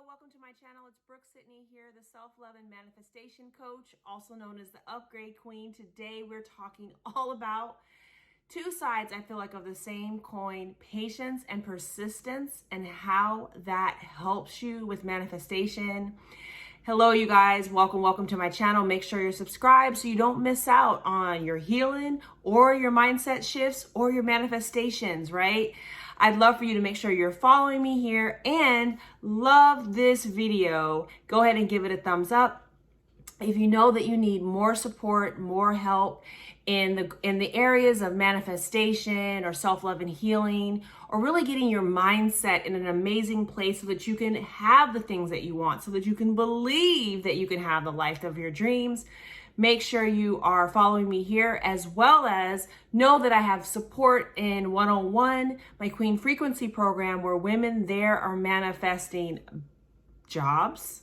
welcome to my channel. It's Brooke-Sidney here, the self-love and manifestation coach, also known as the upgrade queen. Today we're talking all about two sides, I feel like, of the same coin: patience and persistence, and how that helps you with manifestation. Hello, you guys. Welcome to my channel. Make sure you're subscribed so you don't miss out on your healing or your mindset shifts or your manifestations, right? I'd love for you to make sure you're following me here and love this video. Go ahead and give it a thumbs up. If you know that you need more support, more help in the areas of manifestation or self-love and healing, or really getting your mindset in an amazing place so that you can have the things that you want, so that you can believe that you can have the life of your dreams, make sure you are following me here, as well as know that I have support in 101, my Queen Frequency program, where women there are manifesting jobs,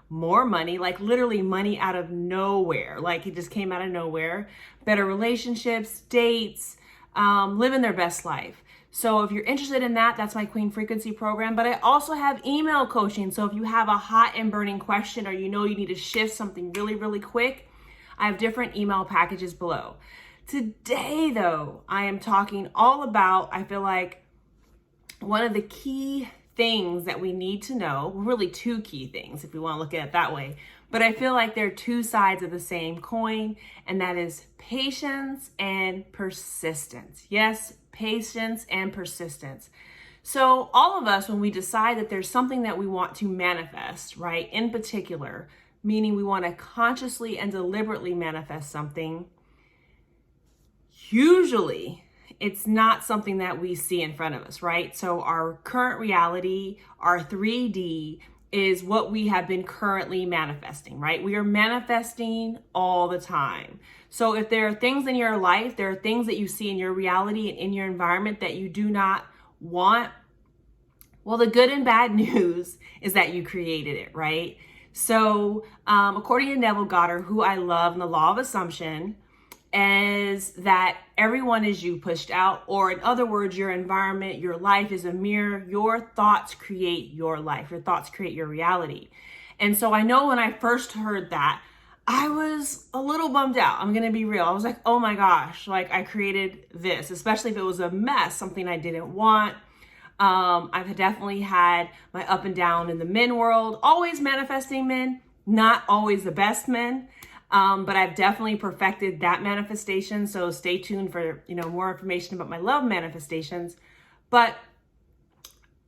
more money, like literally money out of nowhere. Like it just came out of nowhere. Better relationships, dates, living their best life. So if you're interested in that, that's my Queen Frequency program. But I also have email coaching. So if you have a hot and burning question, or you know you need to shift something really, really quick, I have different email packages below. Today, though, I am talking all about, I feel like, one of the key things that we need to know, really two key things if we want to look at it that way, but I feel like they're two sides of the same coin, and that is patience and persistence. Yes, patience and persistence. So all of us, when we decide that there's something that we want to manifest, right, in particular, meaning we want to consciously and deliberately manifest something, usually it's not something that we see in front of us, right? So our current reality, our 3D, is what we have been currently manifesting, right? We are manifesting all the time. So if there are things in your life, there are things that you see in your reality and in your environment that you do not want, well, the good and bad news is that you created it, right? So according to Neville Goddard, who I love, in the law of assumption, is that everyone is you pushed out, or in other words, your environment, your life is a mirror. Your thoughts create your life. Your thoughts create your reality. And so I know when I first heard that, I was a little bummed out. I'm going to be real. I was like, oh my gosh, like I created this, especially if it was a mess, something I didn't want. I've definitely had my up and down in the men world, always manifesting men, not always the best men. But I've definitely perfected that manifestation. So stay tuned for, more information about my love manifestations. But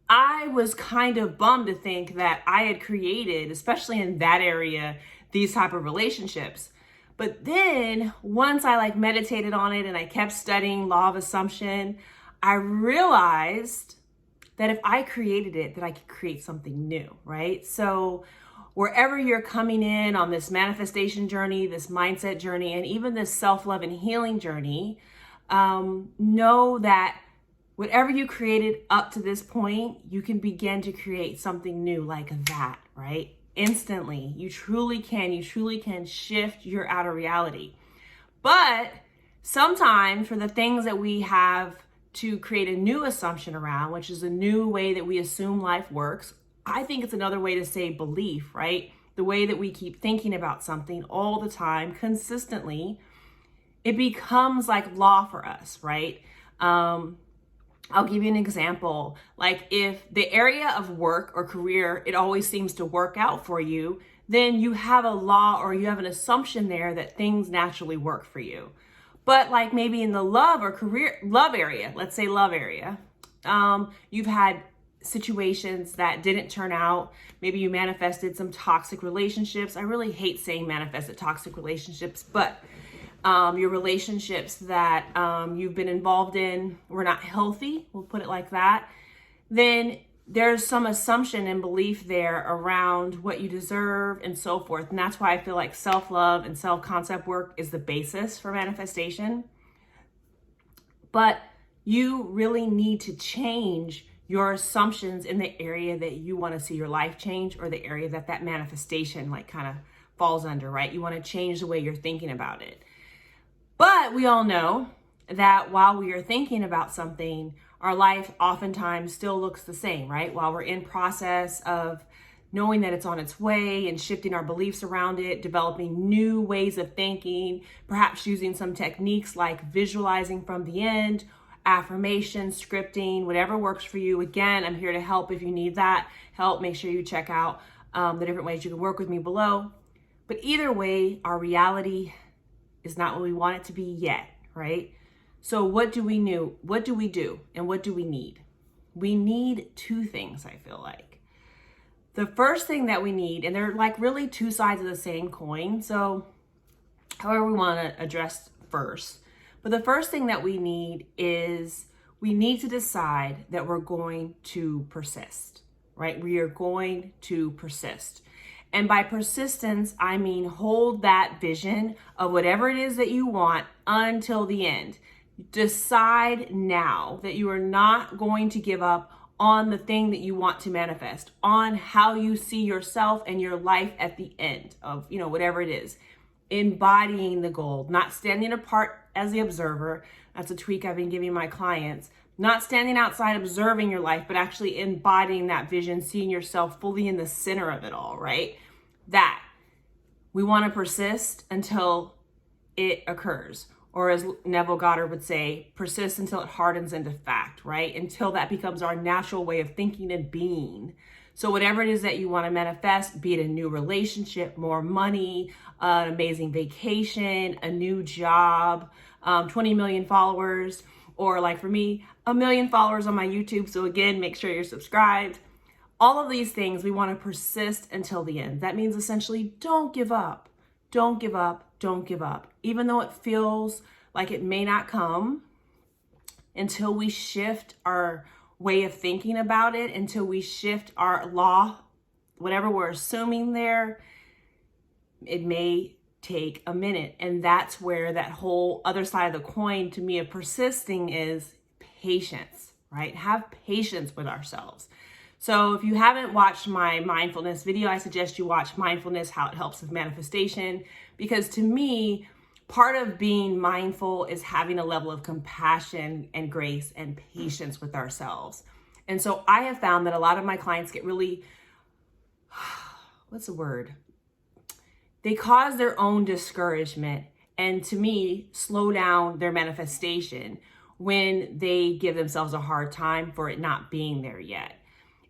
I was kind of bummed to think that I had created, especially in that area, these type of relationships. But then once I meditated on it and I kept studying law of assumption, I realized that if I created it, that I could create something new, right? So wherever you're coming in on this manifestation journey, this mindset journey, and even this self-love and healing journey, know that whatever you created up to this point, you can begin to create something new like that, right? Instantly. You truly can shift your outer reality. But sometimes for the things that we have to create a new assumption around, which is a new way that we assume life works, I think it's another way to say belief, right? The way that we keep thinking about something all the time, consistently, it becomes like law for us, right? I'll give you an example. Like if the area of work or career, it always seems to work out for you, then you have a law or you have an assumption there that things naturally work for you. But like maybe in the love area, let's say love area, you've had situations that didn't turn out. Maybe you manifested some toxic relationships. I really hate saying manifested toxic relationships, but your relationships that you've been involved in were not healthy, we'll put it like that. Then there's some assumption and belief there around what you deserve and so forth. And that's why I feel like self-love and self-concept work is the basis for manifestation. But you really need to change your assumptions in the area that you want to see your life change, or the area that manifestation kind of falls under, right? You want to change the way you're thinking about it. But we all know that while we are thinking about something, our life oftentimes still looks the same, right? While we're in process of knowing that it's on its way and shifting our beliefs around it, developing new ways of thinking, perhaps using some techniques like visualizing from the end, affirmation, scripting, whatever works for you. Again, I'm here to help if you need that help. Make sure you check out the different ways you can work with me below. But either way, our reality is not what we want it to be yet, right? So what do we do? And what do we need? We need two things, I feel like. The first thing that we need, and they're like really two sides of the same coin, so however we want to address first. But the first thing that we need is we need to decide that we're going to persist, right? We are going to persist. And by persistence, I mean hold that vision of whatever it is that you want until the end. Decide now that you are not going to give up on the thing that you want to manifest, on how you see yourself and your life at the end of, whatever it is. Embodying the goal, not standing apart as the observer. That's a tweak I've been giving my clients. Not standing outside observing your life, but actually embodying that vision, seeing yourself fully in the center of it all, right? That we want to persist until it occurs. Or as Neville Goddard would say, persist until it hardens into fact, right? Until that becomes our natural way of thinking and being. So whatever it is that you want to manifest, be it a new relationship, more money, an amazing vacation, a new job, 20 million followers, or like for me, 1 million followers on my YouTube. So again, make sure you're subscribed. All of these things, we want to persist until the end. That means essentially don't give up. Don't give up. Don't give up. Even though it feels like it may not come, until we shift our way of thinking about it, until we shift our law, whatever we're assuming there, it may take a minute. And that's where that whole other side of the coin to me of persisting is patience, right? Have patience with ourselves. So if you haven't watched my mindfulness video, I suggest you watch Mindfulness, How It Helps with Manifestation, because to me, part of being mindful is having a level of compassion and grace and patience with ourselves. And so I have found that a lot of my clients get really, they cause their own discouragement and to me, slow down their manifestation when they give themselves a hard time for it not being there yet.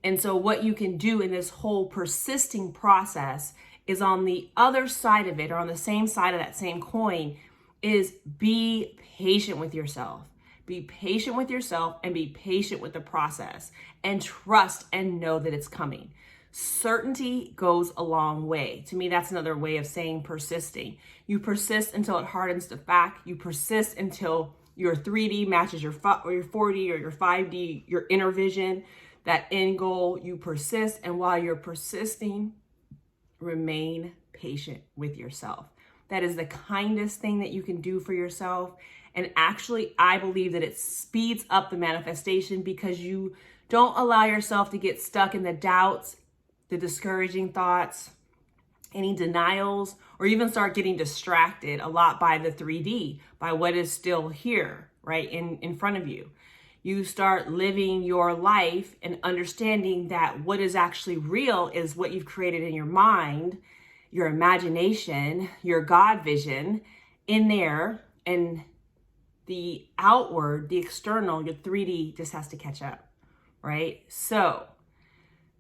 And so what you can do in this whole persisting process is on the other side of it, or on the same side of that same coin, is be patient with yourself. Be patient with yourself and be patient with the process and trust and know that it's coming. Certainty goes a long way. To me, that's another way of saying persisting. You persist until it hardens to fact. You persist until your 3D matches your 4D or your 5D, your inner vision, that end goal. You persist, and while you're persisting, remain patient with yourself. That is the kindest thing that you can do for yourself. And actually, I believe that it speeds up the manifestation because you don't allow yourself to get stuck in the doubts, the discouraging thoughts, any denials, or even start getting distracted a lot by the 3D, by what is still here, right, in front of you. You start living your life and understanding that what is actually real is what you've created in your mind, your imagination, your God vision in there, and the outward, the external, your 3D just has to catch up, right? So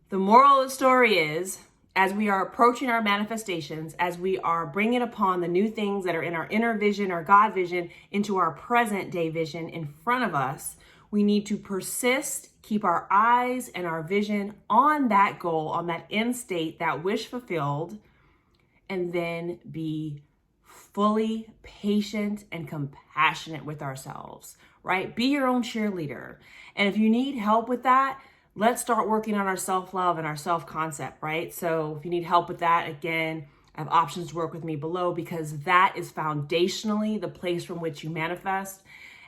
the moral of the story is, as we are approaching our manifestations, as we are bringing upon the new things that are in our inner vision, our God vision, into our present day vision in front of us, we need to persist, keep our eyes and our vision on that goal, on that end state, that wish fulfilled, and then be fully patient and compassionate with ourselves, right? Be your own cheerleader. And if you need help with that, let's start working on our self-love and our self-concept, right? So if you need help with that, again, I have options to work with me below, because that is foundationally the place from which you manifest.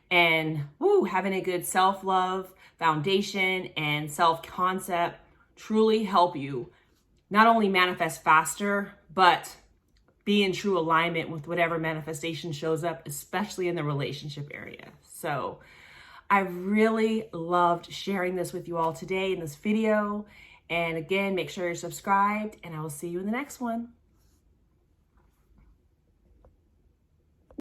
And having a good self-love foundation and self-concept truly help you not only manifest faster, but be in true alignment with whatever manifestation shows up, especially in the relationship area. So I really loved sharing this with you all today in this video. And again, make sure you're subscribed, and I will see you in the next one.